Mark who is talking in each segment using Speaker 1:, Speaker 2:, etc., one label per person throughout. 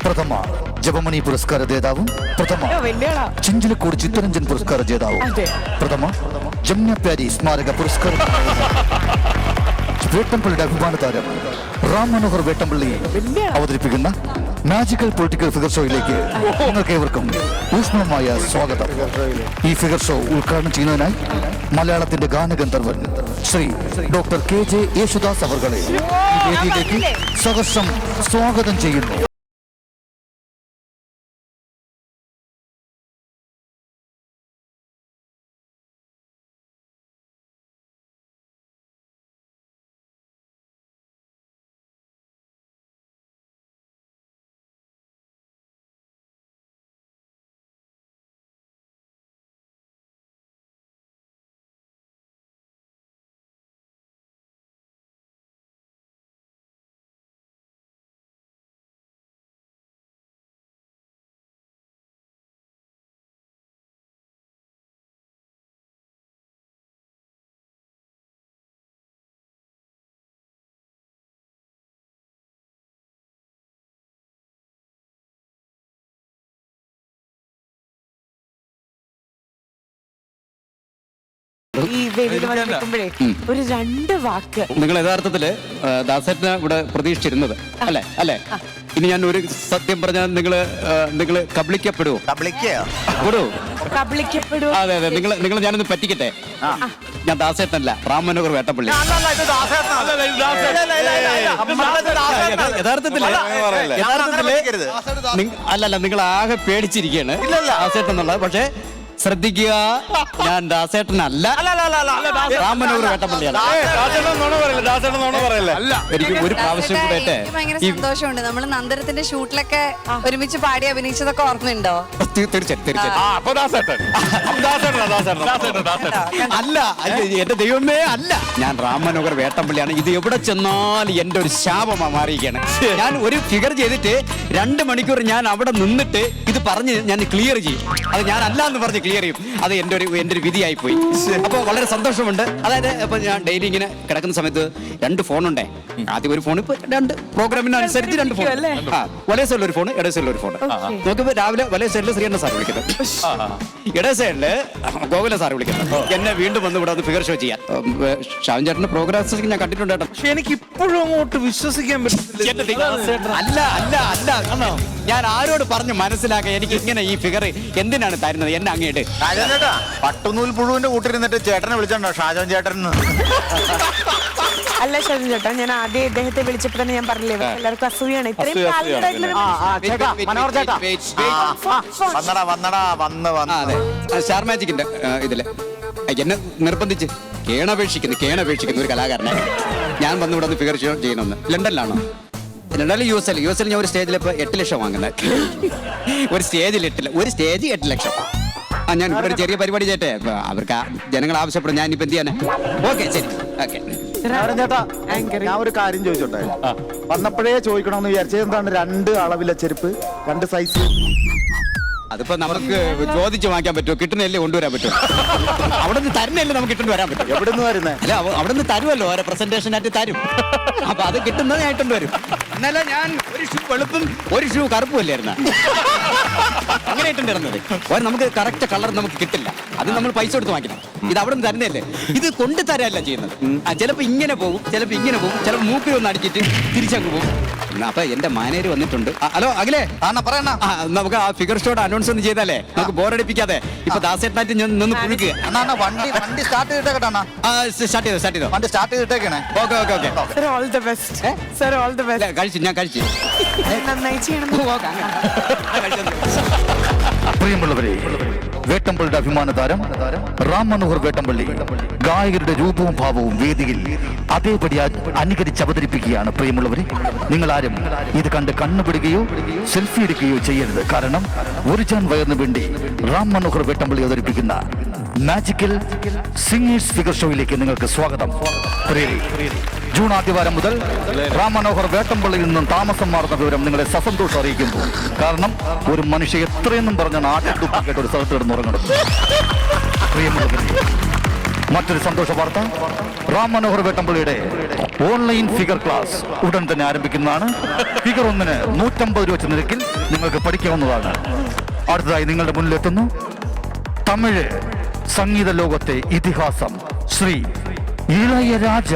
Speaker 1: പ്രഥമ ജപമണി പുരസ്കാര ജേതാവും പ്രഥമ ചിഞ്ചിലക്കോട് ചിത്തരഞ്ജൻ പുരസ്കാര ജേതാവും പ്രഥമ ജമുന പ്യാരി സ്മാരക പുരസ്കാരം വേട്ടമ്പള്ളിയുടെ അഭിമാന താരം റാം മനോഹർ വേട്ടമ്പള്ളി അവതരിപ്പിക്കുന്ന മാജിക്കൽ പൊളിറ്റിക്കൽ ഫിഗർ ഷോയിലേക്ക് നിങ്ങൾക്ക് ഏവർക്കും ഊഷ്മളമായ സ്വാഗതം. ഈ ഫിഗർ ഷോ ഉദ്ഘാടനം ചെയ്യുന്നതിനായി മലയാളത്തിന്റെ ഗാനഗന്ധർവൻ ശ്രീ ഡോക്ടർ KJ യേശുദാസ് അവർകളെ വേദിയിലേക്ക് സഹർഷം സ്വാഗതം ചെയ്യുന്നു.
Speaker 2: ഈ വേദിയിൽ വന്നിരിക്കുമ്പോഴേ ഒരു 2 വാക്ക്
Speaker 3: നിങ്ങൾ യഥാർത്ഥത്തില് ദാസേട്ടനെ ഇവിടെ പ്രതീക്ഷിച്ചിരുന്നത് അല്ലേ അല്ലേ? ഇനി ഞാൻ ഒരു സത്യം പറഞ്ഞാൽ നിങ്ങള് കബളിക്കപ്പെടുവോ? അതെ അതെ, നിങ്ങൾ ഞാനൊന്ന് പറ്റിക്കട്ടെ. ഞാൻ ദാസേട്ടനല്ല, റാം മനോഹർ വേട്ടപ്പള്ളി. യഥാർത്ഥത്തില് അല്ലല്ല, നിങ്ങൾ ആകെ പേടിച്ചിരിക്കുകയാണ് ദാസേട്ടൻ എന്നുള്ളത്. പക്ഷേ ശ്രദ്ധിക്കുക, ഞാൻ ദാസേട്ടനല്ല, റാം മനോഹർ വേട്ടപ്പള്ളിയാണ്. എനിക്ക് ഒരു പ്രാവശ്യം കൂടെ
Speaker 4: ഭയങ്കര സന്തോഷമുണ്ട്. നമ്മള് നന്ദനത്തിന്റെ ഷൂട്ടിലൊക്കെ ഒരുമിച്ച് പാടി അഭിനയിച്ചതൊക്കെ ഓർമ്മയുണ്ടോ?
Speaker 3: തീർച്ചയായിട്ടും. അല്ല, എന്റെ ദൈവമേ അല്ല, ഞാൻ റാം മനോഹർ വേട്ടപ്പള്ളിയാണ്. ഇത് എവിടെ ചെന്നാലും എന്റെ ഒരു ശാപമാ മാറിയിരിക്കുകയാണ്. ഞാൻ ഒരു ഫിഗർ ചെയ്തിട്ട് 2 മണിക്കൂർ ഞാൻ അവിടെ നിന്നിട്ട് ഇത് പറഞ്ഞ് ഞാൻ ക്ലിയർ ചെയ്യും. അത് ഞാൻ അല്ല എന്ന് പറഞ്ഞ് ക്ലിയർ ചെയ്യും. അത് എന്റെ ഒരു വിധിയായി പോയി. അപ്പൊ വളരെ സന്തോഷമുണ്ട്. അതായത് ഇപ്പൊ ഞാൻ ഡെയിലി ഇങ്ങനെ കിടക്കുന്ന സമയത്ത് 2 ഫോണുണ്ടേ. ആദ്യം ഒരു ഫോൺ, ഇപ്പൊ 2 പ്രോഗ്രാമിനനുസരിച്ച് 2 ഫോൺ. വലയ സൈഡിൽ ഒരു ഫോൺ, ഇടയ സൈഡിൽ ഒരു ഫോൺ. നോക്കുമ്പോ രാവിലെ വലയ സൈഡിൽ ശ്രീകണ്ഠ സാർ വിളിക്കുന്നത്, ഇടയ സൈഡില് ഗോകുല സാർ വിളിക്കുന്നത്. എന്നെ വീണ്ടും വന്ന് ഇവിടെ ഫിഗർ ഷോ ചെയ്യാൻ. ഷാൻ ചേട്ടന്റെ പ്രോഗ്രാംസ് ഞാൻ കണ്ടിട്ടുണ്ട് കേട്ടോ.
Speaker 5: പക്ഷെ എനിക്ക് ഇപ്പോഴും അങ്ങോട്ട് വിശ്വസിക്കാൻ പറ്റില്ല.
Speaker 3: അല്ല അല്ല അല്ല, ഞാൻ ആരോട് പറഞ്ഞ് മനസ്സിലാക്കാൻ എനിക്ക് ഇങ്ങനെ ഈ ഫിഗർ എന്തിനാണ് തരുന്നത്? എന്നെ അങ്ങേട്ട്
Speaker 1: പട്ടുനൂൽ പുഴുവിന്റെ കൂട്ടിരുന്നിട്ട് ചേട്ടനെ വിളിച്ചോ ഷാജോൻ ചേട്ടൻ?
Speaker 2: അല്ല ഷാജൻ ചേട്ടാ, ഞാൻ ആദ്യം ഇദ്ദേഹത്തെ വിളിച്ചപ്പോ തന്നെ ഞാൻ പറഞ്ഞില്ലേ, എല്ലാവർക്കും അസൂയാണ്. ഇത്രയും
Speaker 3: സ്റ്റാർ മാജിക്കിന്റെ ഇതില് എന്നെ നിർബന്ധിച്ച് കേണപേക്ഷിക്കുന്ന ഒരു കലാകാരനെ ഞാൻ വന്ന് ഇവിടെ ഫിഗർ ഷോ ചെയ്യണമെന്ന്. ലണ്ടനിലാണോ? ലണ്ടനിൽ യു എസ് എൽ ഞാൻ ഒരു സ്റ്റേജിൽ ഇപ്പൊ 8 ലക്ഷം വാങ്ങുന്നത്. ഒരു സ്റ്റേജിൽ 8 ലക്ഷം. ഞാൻ ഇവിടെ ഒരു ചെറിയ പരിപാടി ചെയ്യട്ടെ, അവർക്ക് ജനങ്ങൾ ആവശ്യപ്പെടും. ഞാൻ ഇപ്പൊ എന്ത് ചെയ്യാനെ? ഓക്കെ, ശരി, ഓക്കെ.
Speaker 6: ചേട്ടാ, ഞാൻ ഒരു കാര്യം ചോദിച്ചോട്ടെ? വന്നപ്പോഴേ ചോദിക്കണമെന്ന് വിചാരിച്ചത് എന്താണ് 2 അളവിലെ ചെരുപ്പ്, 2 സൈസ്?
Speaker 3: അതിപ്പോ നമുക്ക് ചോദിച്ചു വാങ്ങിക്കാൻ പറ്റുമോ? കിട്ടുന്നല്ലേ കൊണ്ടുവരാൻ പറ്റുമോ? അവിടെ നിന്ന് തരുന്നല്ലേ നമുക്ക് ഇട്ടുകൊണ്ട് വരാൻ പറ്റും.
Speaker 6: എവിടെ നിന്ന് വരുന്നേ?
Speaker 3: അല്ല, അവിടെ നിന്ന് തരുമല്ലോ, ഓരോ പ്രസന്റേഷൻ ആയിട്ട് തരും. അപ്പൊ അത് കിട്ടുന്നത് ഞാൻ ഇട്ടുകൊണ്ട് വരും. എന്നാലും ഞാൻ ഒരു ഷൂ വെളുപ്പും ഒരു ഷൂ കറുപ്പും അല്ലായിരുന്ന അങ്ങനെ ഇട്ടുണ്ടായിരുന്നത്. നമുക്ക് കറക്റ്റ് കളർ നമുക്ക് കിട്ടില്ല, അത് നമ്മൾ പൈസ കൊടുത്ത് വാങ്ങിക്കണം. ഇത് അവിടെ നിന്ന് തരുന്നതല്ലേ, ഇത് കൊണ്ടു തരാല്ല ചെയ്യുന്നത്. ചിലപ്പോ ഇങ്ങനെ പോകും, ചിലപ്പോ മൂക്കിൽ ഒന്ന് അടിച്ചിട്ട് തിരിച്ചങ്ങ് പോകും. അപ്പൊ എന്റെ മാനേജർ വന്നിട്ടുണ്ട്. ഹലോ അഖിലേ,
Speaker 1: പറയണ
Speaker 3: നമുക്ക് ആ ഫിഗർ ഷോയുടെ അനൗൺസ് ഒന്ന് ചെയ്താലേ, നമുക്ക് ബോറടിപ്പിക്കാതെ. ഇപ്പൊ ദാസേട്ടനായിട്ട് ഞാൻ നിന്ന് പുഴുക്കുക.
Speaker 1: വണ്ടി സ്റ്റാർട്ട് ചെയ്തിട്ടേക്കട്ടെ. വണ്ടി സ്റ്റാർട്ട് ചെയ്തിട്ടേക്കണേ.
Speaker 3: Okay.
Speaker 2: Sir all the best. Sir all the best.
Speaker 3: ഞാൻ കഴിച്ചു.
Speaker 2: നന്നായി ചെയ്യണം.
Speaker 1: പ്രിയമുള്ളവരെ, വേട്ടമ്പള്ളിയുടെ അഭിമാന താരം റാം മനോഹർ വേട്ടമ്പള്ളി ഗായകരുടെ രൂപവും ഭാവവും വേദിയിൽ അതേപടി അനുകരിച്ച് അവതരിപ്പിക്കുകയാണ്. പ്രിയമുള്ളവരെ, നിങ്ങൾ ആരും ഇത് കണ്ട് കണ്ണുപിടുകയോ സെൽഫി എടുക്കുകയോ ചെയ്യരുത്. കാരണം ഒറിജിനൽ വയറിന് വേണ്ടി റാം മനോഹർ വേട്ടമ്പള്ളി അവതരിപ്പിക്കുന്ന മാജിക്കൽ സിംഗേഴ്സ് ഫിഗർ ഷോയിലേക്ക് നിങ്ങൾക്ക് സ്വാഗതം. ജൂൺ ആദ്യവാരം മുതൽ റാം മനോഹർ വേട്ടമ്പള്ളിയിൽ നിന്നും താമസം മാറുന്ന വിവരം നിങ്ങളെ സസന്തോഷം അറിയിക്കുന്നു. കാരണം ഒരു മനുഷ്യ എത്രയെന്നും പറഞ്ഞ നാട്ടിൽ ഒരു സ്ഥലത്ത് കിടന്നുറങ്ങണം. പ്രിയമുള്ളവരെ, മറ്റൊരു സന്തോഷ വാർത്ത, റാം മനോഹർ വേട്ടമ്പള്ളിയുടെ ഓൺലൈൻ ഫിഗർ ക്ലാസ് ഉടൻ തന്നെ ആരംഭിക്കുന്നതാണ്. ഫിഗർ 1-ന് 150 രൂപ വെച്ച നിരക്കിൽ നിങ്ങൾക്ക് പഠിക്കാവുന്നതാണ്. അടുത്തതായി നിങ്ങളുടെ മുന്നിലെത്തുന്നു തമിഴ് സംഗീത ലോകത്തെ ഇതിഹാസം ശ്രീ ഇളയരാജ.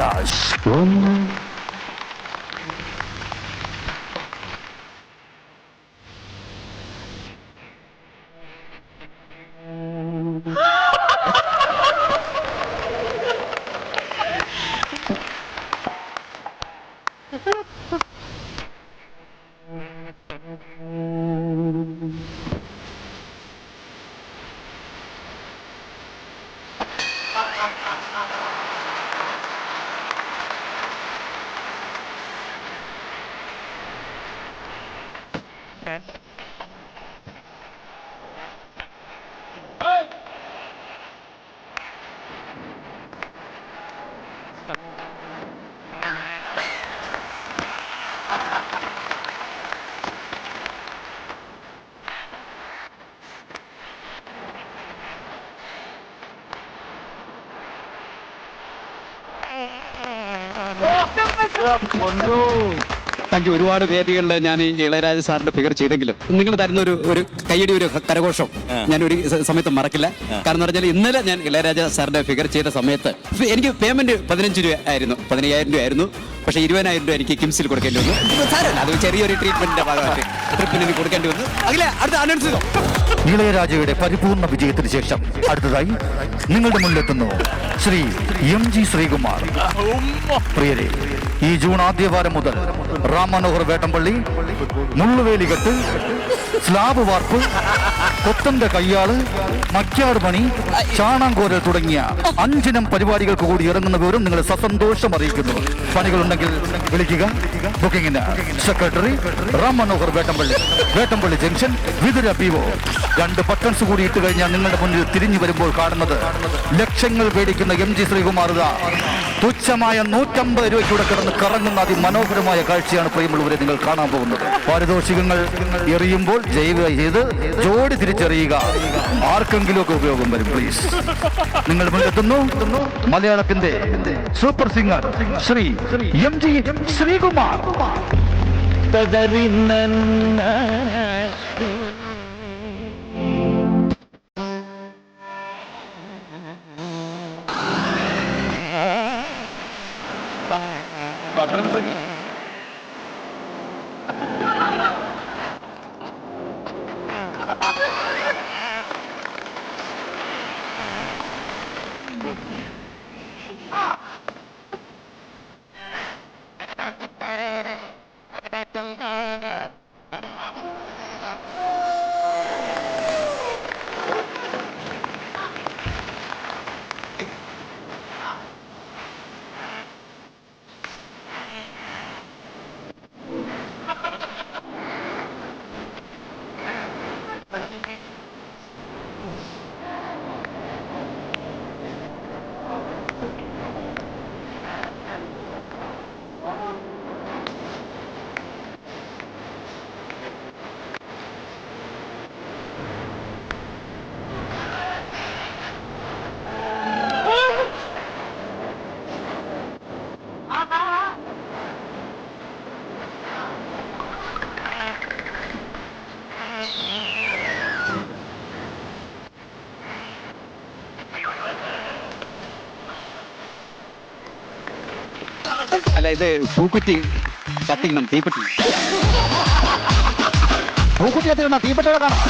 Speaker 3: Thank you. ഒരുപാട് വേദികളിൽ ഞാൻ ഈ ഇളയരാജ സാറിന്റെ ഫിഗർ ചെയ്തെങ്കിലും നിങ്ങൾ തരുന്ന ഒരു കൈയടി, ഒരു കരഘോഷം ഞാൻ ഒരു സമയത്ത് മറക്കില്ല. കാരണം എന്ന് പറഞ്ഞാൽ ഇന്നലെ ഞാൻ ഇളയരാജ സാറിന്റെ ഫിഗർ ചെയ്ത സമയത്ത് എനിക്ക് പേയ്മെന്റ് 15 രൂപ ആയിരുന്നു, 15,000 രൂപ ആയിരുന്നു. പക്ഷേ 20,000 രൂപ എനിക്ക് കിംസിൽ കൊടുക്കേണ്ടി വന്നു. സാരമില്ല, അത് ചെറിയൊരു ട്രീറ്റ്മെന്റിന്റെ ഭാഗമായിട്ട് ട്രിപ്പിന് എനിക്ക് കൊടുക്കേണ്ടി വന്നു. അതിലെ അടുത്ത അനൗൺസ് ചെയ്തോ.
Speaker 1: ഇളയരാജയുടെ പരിപൂർണ വിജയത്തിന് ശേഷം അടുത്തതായി നിങ്ങളുടെ മുന്നിലെത്തുന്നു ശ്രീ MG ശ്രീകുമാർ. പ്രിയരെ, ഈ ജൂൺ ആദ്യവാരം മുതൽ റാം മനോഹർ വേട്ടമ്പള്ളി മുള്ളുവേലികെട്ട്, സ്ലാബ് വാർപ്പ്, കൊത്തന്റെ കയ്യാള്, മക്യാട് പണി, ചാണാങ്കോരൽ തുടങ്ങിയ 5 ഇനം പരിപാടികൾക്ക് കൂടി ഇറങ്ങുന്ന വിവരം നിങ്ങളെ സസന്തോഷം അറിയിക്കുന്നു. പണികളുണ്ടെങ്കിൽ വിളിക്കുക. ബുക്കിംഗിന് secretary Ram Manohar Vettampally, Vettampally junction, Vithura PO. 2 buttons കൂടി ഇട്ട് കഴിഞ്ഞാൽ നിങ്ങളുടെ മുന്നിൽ തിരിഞ്ഞു വരുമ്പോൾ കാണുന്നത് ലക്ഷങ്ങൾ പേടിക്കുന്ന MG ശ്രീകുമാർ തുച്ഛമായ 150 രൂപയ്ക്കൂടെ കിടന്ന് കറങ്ങുന്ന അതിമനോഹരമായ കാഴ്ചയാണ് പ്രിയമുള്ളവരെ നിങ്ങൾ കാണാൻ പോകുന്നത്. പാരിതോഷികങ്ങൾ എറിയുമ്പോൾ ജൈവ ചെയ്ത് ജോഡി തിരിച്ചറിയുക. ആർക്കെങ്കിലും ഒക്കെ ഉപയോഗം വരും. പ്ലീസ്, നിങ്ങൾ മുന്നിലെത്തുന്നു മലയാളത്തിന്റെ super singer Shri MG Sreekumar.
Speaker 3: അല്ല, ഇത് പൂക്കുറ്റി കത്തിക്കണം, തീപ്പെട്ടി.
Speaker 6: പൂക്കുറ്റി കത്തിക്കണ തീപ്പെട്ടിയുടെ കാണാം.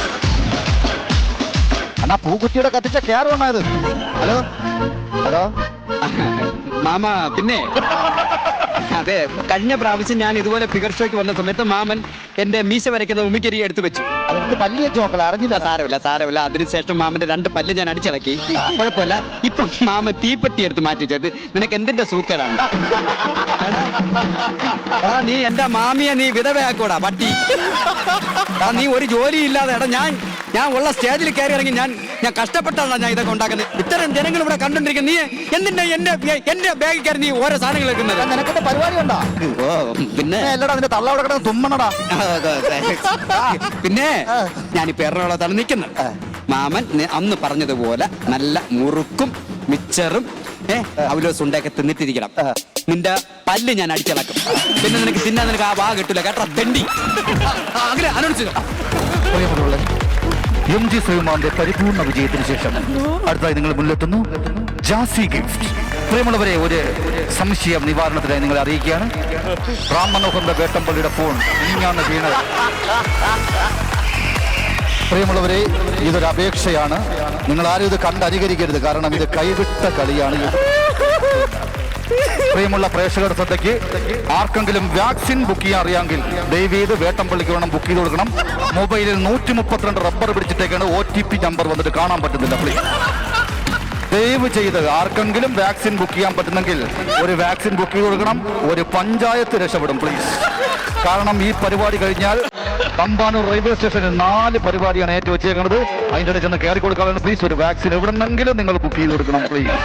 Speaker 6: എന്നാ പൂക്കുറ്റിയുടെ കത്തിച്ച കയറുവാണോ ഇത്? ഹലോ ഹലോ
Speaker 3: മാമ, പിന്നെ അതെ, കഴിഞ്ഞ പ്രാവശ്യം ഞാൻ ഇതുപോലെ ഫിഗർ ഷോയ്ക്ക് വന്ന സമയത്ത് മാമൻ എന്റെ മീശ വരയ്ക്കുന്ന ഉമിക്കരി എടുത്തു വെച്ചു.
Speaker 6: അതെനിക്ക് പല്ല് വെച്ച് നോക്കല, അറിഞ്ഞില്ല.
Speaker 3: സാരമില്ല. അതിനുശേഷം മാമന്റെ 2 പല്ല് ഞാൻ അടിച്ചിളക്കി. കുഴപ്പമില്ല. ഇപ്പൊ മാമൻ തീപ്പെട്ടി എടുത്ത് മാറ്റി വെച്ചത് നിനക്ക് എന്തിന്റെ സൂക്കേടാണ്? നീ എന്റെ മാമിയെ നീ വിധവയാക്കൂടാ പട്ടി. നീ ഒരു ജോലി ഇല്ലാതെ ഞാൻ ഉള്ള സ്റ്റേജിൽ കയറി ഇറങ്ങി ഞാൻ കഷ്ടപ്പെട്ടാണ് ഞാൻ ഇതൊക്കെ ഉണ്ടാക്കുന്നത്. ഇത്തരം ജനങ്ങൾ ഇവിടെ കണ്ടോണ്ടിരിക്കുന്നത്. നീ എന്തിന്റെ എന്റെ ബാഗിൽ കയറി നീ ഓരോ സാധനങ്ങൾ വെക്കുന്നത്?
Speaker 6: നിനക്കെന്താ പരിപാടി ഉണ്ടോ?
Speaker 3: പിന്നെ
Speaker 6: അല്ലടാ, അതിന്റെ തള്ള അവിടെ കിടന്ന് തുമ്മണടാ.
Speaker 3: പിന്നെ ഞാനിപ്പോ എറണാകുളത്താണ് നിൽക്കുന്നത്. മാമൻ അന്ന് പറഞ്ഞതുപോലെ നല്ല മുറുക്കും മിച്ചറും അവലോ സുണ്ടൊക്കെ തിന്നിട്ടിരിക്കണം. നിന്റെ പല്ല് ഞാൻ അടിച്ചിളക്കും. പിന്നെ നിനക്ക് ആ വാ കിട്ടില്ല കേട്ടോ തെണ്ടി. അങ്ങനെ അനൗൺസ്
Speaker 1: പ്രിയമുള്ളവരെ, MG ശ്രീകുമാറിന്റെ പരിപൂർണ വിജയത്തിന് ശേഷം അടുത്തായി നിങ്ങൾ മുന്നിലെത്തുന്നു ജാസി ഗിഫ്റ്റ്. പ്രിയമുള്ളവരെ, ഒരു സംശയം നിവാരണത്തിനായി നിങ്ങളെ അറിയിക്കുകയാണ്. റാം മനോഹറിന്റെ വേട്ടമ്പള്ളിയുടെ ഫോൺ ഇങ്ങാണ് വീണത്. പ്രിയമുള്ളവരെ, ഇതൊരു അപേക്ഷയാണ്. നിങ്ങൾ ആരും ഇത് കണ്ടനുകരിക്കരുത്, കാരണം ഇത് കൈവിട്ട കളിയാണ്. പ്രിയമുള്ള പ്രേക്ഷകരുടെ ശ്രദ്ധയ്ക്ക്, ആർക്കെങ്കിലും വാക്സിൻ ബുക്ക് ചെയ്യാൻ അറിയാമെങ്കിൽ ദയവേത് വേട്ടമ്പള്ളിക്ക് വേണം ബുക്ക് ചെയ്ത് കൊടുക്കണം. മൊബൈലിൽ 132 റബ്ബർ പിടിച്ചിട്ടേക്കാണ് OTP നമ്പർ വന്നിട്ട് കാണാൻ പറ്റുന്നില്ല. പ്ലീസ് ദയവ് ചെയ്ത് ആർക്കെങ്കിലും വാക്സിൻ ബുക്ക് ചെയ്യാൻ പറ്റുന്നെങ്കിൽ ഒരു വാക്സിൻ ബുക്ക് ചെയ്ത് കൊടുക്കണം. ഒരു പഞ്ചായത്ത് രക്ഷപ്പെടും പ്ലീസ്. കാരണം ഈ പരിപാടി കഴിഞ്ഞാൽ തമ്പാനൂർ റെയിൽവേ സ്റ്റേഷനിൽ 4 പരിപാടിയാണ് ഏറ്റു വെച്ചേക്കുന്നത്. അതിൻ്റെ ഇടയിൽ ചെന്ന് കയറി കൊടുക്കാനാണ്. പ്ലീസ് ഒരു വാക്സിൻ എവിടെന്നെങ്കിലും നിങ്ങൾ ബുക്ക് ചെയ്ത് കൊടുക്കണം പ്ലീസ്.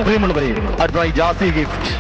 Speaker 1: പ്രിയമുള്ളവരെ, അടുത്തതായി ജാസി ഗിഫ്റ്റ്.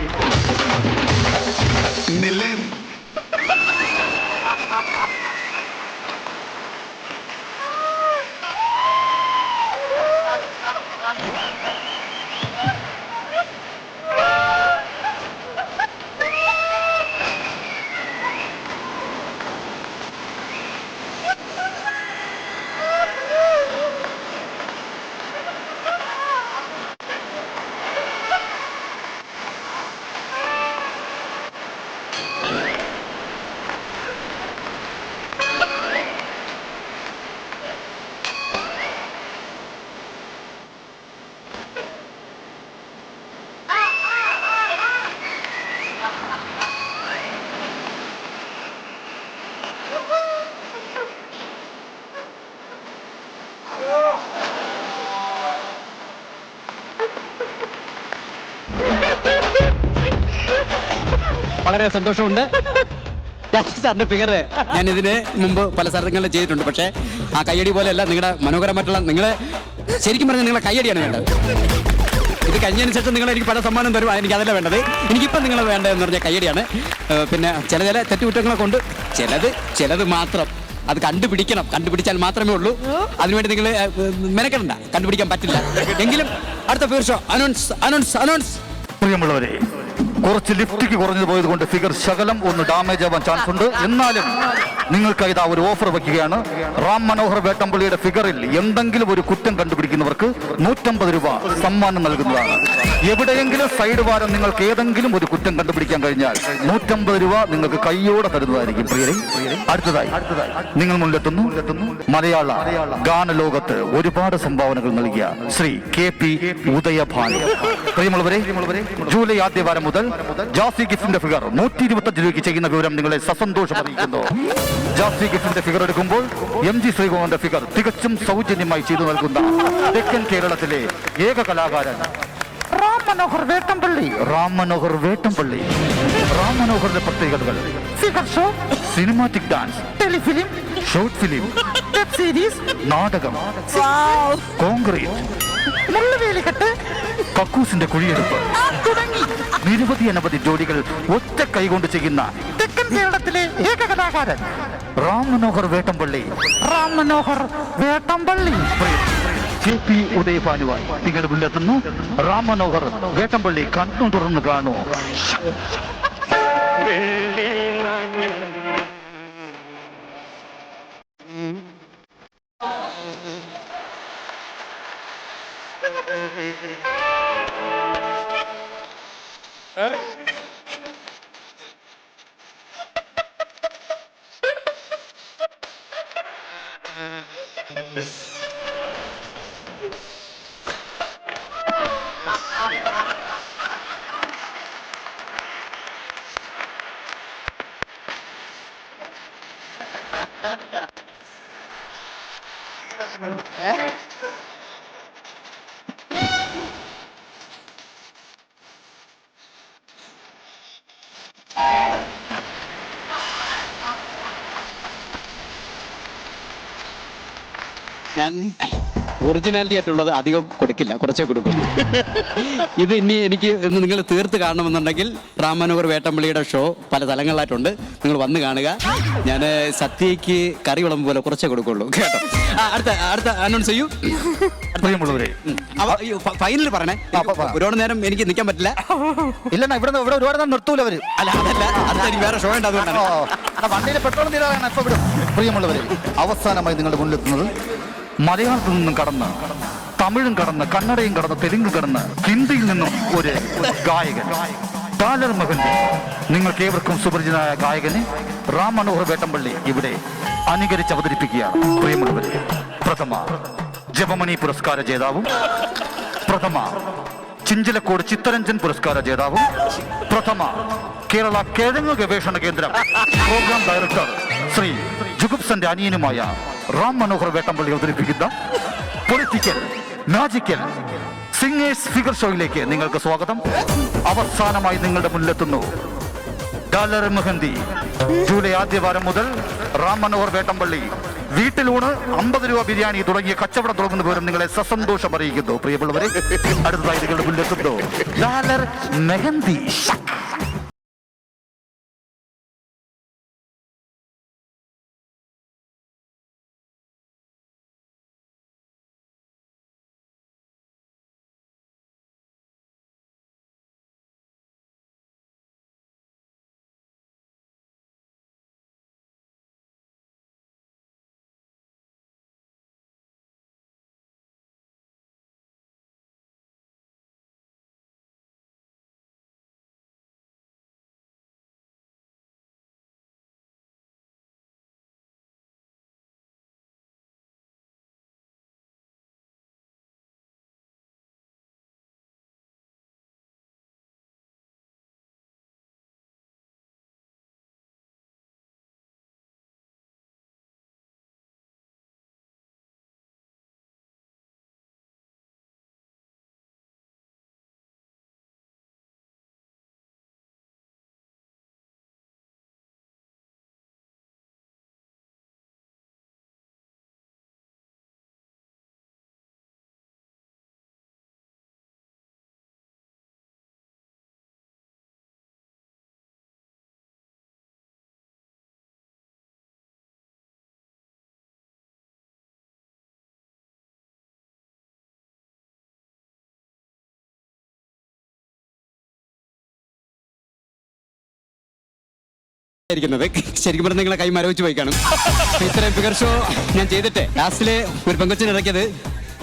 Speaker 3: വളരെ സന്തോഷമുണ്ട്. സാറിന്റെ ഫിഗർ ഞാൻ ഇതിന് മുമ്പ് പല സ്ഥലങ്ങളിൽ ചെയ്തിട്ടുണ്ട്. പക്ഷേ ആ കയ്യടി പോലെയല്ല നിങ്ങളുടെ മനോഹരമായിട്ടുള്ള, നിങ്ങളെ ശരിക്കും പറഞ്ഞാൽ നിങ്ങളെ കയ്യടിയാണ് വേണ്ടത്. ഇത് കഴിഞ്ഞതിന് ശേഷം നിങ്ങൾ എനിക്ക് പല സമ്മാനം തരും. എനിക്ക് അതല്ല വേണ്ടത്. എനിക്കിപ്പം നിങ്ങൾ വേണ്ടതെന്ന് പറഞ്ഞാൽ കയ്യടിയാണ്. പിന്നെ ചില തെറ്റുകുറ്റങ്ങളെ കൊണ്ട് ചിലത് മാത്രം അത് കണ്ടുപിടിക്കണം. കണ്ടുപിടിച്ചാൽ മാത്രമേ ഉള്ളൂ. അതിനുവേണ്ടി നിങ്ങൾ മെനക്കെടണ്ട. കണ്ടുപിടിക്കാൻ പറ്റില്ല. എങ്കിലും അടുത്ത ഫിഗർ ഷോ അനൗൺസ്.
Speaker 1: പ്രിയമുള്ളവരെ, കുറച്ച് ലിഫ്റ്റിക്ക് കുറഞ്ഞു പോയത് കൊണ്ട് ഫിഗർ ശകലം ഒന്ന് ഡാമേജ് ആവാൻ ചാൻസ് ഉണ്ട്. എന്നാലും നിങ്ങൾക്കായി ഇതാ ഒരു ഓഫർ വയ്ക്കുകയാണ്. റാം മനോഹർ വേട്ടമ്പള്ളിയുടെ ഫിഗറിൽ എന്തെങ്കിലും ഒരു കുറ്റം കണ്ടുപിടിക്കുന്നവർക്ക് 150 രൂപ സമ്മാനം നൽകുന്നതാണ്. എവിടെയെങ്കിലും സൈഡ് വാരം നിങ്ങൾക്ക് ഏതെങ്കിലും ഒരു കുറ്റം കണ്ടുപിടിക്കാൻ കഴിഞ്ഞാൽ 150 രൂപ നിങ്ങൾക്ക് കയ്യോടെ തരുന്നതായിരിക്കും. പ്രിയരെ, അടുത്തതായി നിങ്ങൾ മുന്നിലെത്തുന്നു മലയാള ഗാനലോകത്ത് ഒരുപാട് സംഭാവനകൾ നൽകിയ ശ്രീ KP ഉദയഭാനു. പ്രിയമുള്ളവരെ, ജൂലൈ ആദ്യവാരം മുതൽ ജാസി ഗിഫ്റ്റിന്റെ ഫിഗർ 125 രൂപയ്ക്ക് ചെയ്യുന്ന വിവരം നിങ്ങളെ സസന്തോഷം അറിയിക്കുന്നു. ജാസി ഗിഫ്റ്റിന്റെ ഫിഗർ എടുക്കുമ്പോൾ MG ശ്രീകുമാറിന്റെ ഫിഗർ തികച്ചും സൗജന്യമായി ചെയ്തു നൽകുന്ന തെക്കൻ കേരളത്തിലെ ഏക കലാകാരൻ റാം മനോഹർ വേട്ടമ്പള്ളി. റാം മനോഹറിന്റെ പ്രത്യേകതകൾ: figure show, cinematic dance, telefilm, short film, web series, നാടകം, കോൺക്രീറ്റ്, മുള്ളുവേലിക്കെട്ട്, കക്കൂസിന്റെ കുഴിയെടുപ്പ് തുടങ്ങി നിരവധി അനവധി ജോലികൾ ഒറ്റ കൈകൊണ്ട് ചെയ്യുന്ന തെക്കൻ കേരളത്തിലെ ഏക കലാകാരൻ റാം മനോഹർ വേട്ടമ്പള്ളി. KP ഉദയഭാനുവായി നിങ്ങളുടെ മുന്നിലെത്തുന്നു റാം മനോഹർ വേട്ടമ്പള്ളി. കണ്ണു തുറന്നു കാണൂ.
Speaker 3: ഞാൻ ഒറിജിനാലിറ്റി ആയിട്ടുള്ളത് അധികം കൊടുക്കില്ല, കുറച്ചേ കൊടുക്കും. ഇത് ഇനി എനിക്ക് ഒന്ന് നിങ്ങൾ തീർത്ത് കാണണമെന്നുണ്ടെങ്കിൽ റാമനോഹർ വേട്ടമ്പള്ളിയുടെ ഷോ പല തലങ്ങളിലായിട്ടുണ്ട്, നിങ്ങൾ വന്ന് കാണുക. ഞാൻ സത്യയ്ക്ക് കറി വിളമ്പ് പോലെ കുറച്ചേ കൊടുക്കുള്ളൂ, കേട്ടോ. അടുത്ത അനൗൺസ് ചെയ്യൂ.
Speaker 1: പ്രിയമുള്ളവരെ,
Speaker 3: ഫൈനൽ പറഞ്ഞേ. ഒരുപാട് നേരം എനിക്ക് നിൽക്കാൻ പറ്റില്ല.
Speaker 1: ഇല്ല ഇവിടെ ഒരുപാട് നേരം നിർത്തൂല അവര്.
Speaker 3: അല്ല, അതല്ല, അടുത്ത എനിക്ക് വേറെ ഷോ ഉണ്ട്, അതുകൊണ്ടാണ്.
Speaker 1: വണ്ടിയിലെ പെട്രോൾ തീരാണ് ഇപ്പൊ വിടും. പ്രിയമുള്ളവരെ, അവസാനമായി നിങ്ങളുടെ മുന്നിലെത്തുന്നത് മലയാളത്തിൽ നിന്നും കടന്ന്, തമിഴും കടന്ന്, കന്നഡയും കടന്ന്, തെലുങ്ക് കടന്ന്, ഹിന്ദിയിൽ നിന്നും ഒരു ഗായകൻ, ഡാലർ മെഹന്തി. നിങ്ങൾക്ക് ഏവർക്കും സുപരിചിതനായ ഗായകനെ റാം മനോഹർ വേട്ടമ്പള്ളി ഇവിടെ അനുകരിച്ച് അവതരിപ്പിക്കുകയാണ്. പ്രിയമുള്ളവരെ, പ്രഥമ ജപമണി പുരസ്കാര ജേതാവും, പ്രഥമ ചിഞ്ചിലക്കോട് ചിത്തരഞ്ജൻ പുരസ്കാര ജേതാവും, പ്രഥമ കേരള കിഴങ്ങ് ഗവേഷണ കേന്ദ്രം പ്രോഗ്രാം ഡയറക്ടർ ശ്രീ ജുഗുപ്സന്റെ അനിയനുമായ റാം മനോഹർ വേട്ടമ്പള്ളി അവതരിപ്പിക്കുന്ന പൊളിറ്റിക്കൽ മാജിക്കൽ സിംഗേഴ്സ് ഫിഗർ ഷോയിലേക്ക് നിങ്ങൾക്ക് സ്വാഗതം. അവസാനമായി നിങ്ങളുടെ മുന്നിലെത്തുന്നു ഡാലർ മെഹന്തി. ജൂലൈ ആദ്യവാരം മുതൽ റാം മനോഹർ വേട്ടമ്പള്ളി വീട്ടിലൂണ് 50 രൂപ ബിരിയാണി തുടങ്ങിയ കച്ചവടം തുടങ്ങുന്ന വിവരം നിങ്ങളെ സസന്തോഷം അറിയിക്കുന്നു. പ്രിയമുള്ളവരെ, അടുത്തതായി നിങ്ങളുടെ മുന്നിലെത്തുന്നു ഡാലർ മെഹന്തി.
Speaker 3: ശരിക്കും പറഞ്ഞാൽ നിങ്ങളെ കൈ മരവിച്ച് പോയി കാണും. ഇത്രയും ഫിഗർ ഷോ ഞാൻ ചെയ്തിട്ട് ലാസ്റ്റില് ഒരു പെങ്കൊച്ചിന് ഇറക്കിയത്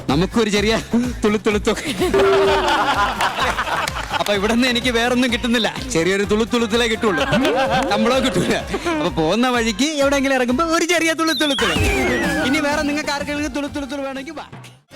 Speaker 3: നമുക്കൊരു ചെറിയ തുളുത്തുളുത്തൊക്കെ. അപ്പൊ ഇവിടെ നിന്ന് എനിക്ക് വേറൊന്നും കിട്ടുന്നില്ല, ചെറിയൊരു തുളുത്തുളുത്തിലേ കിട്ടുള്ളൂ, നമ്മളോ കിട്ടൂല. അപ്പൊ പോകുന്ന വഴിക്ക് എവിടെയെങ്കിലും ഇറങ്ങുമ്പോ ഒരു ചെറിയ തുളുത്തുളുത്തുളു. ഇനി വേറെ നിങ്ങൾക്ക് ആർക്കെങ്കിലും തുളുത്തുളുത്തുളു വേണമെങ്കിൽ വാ.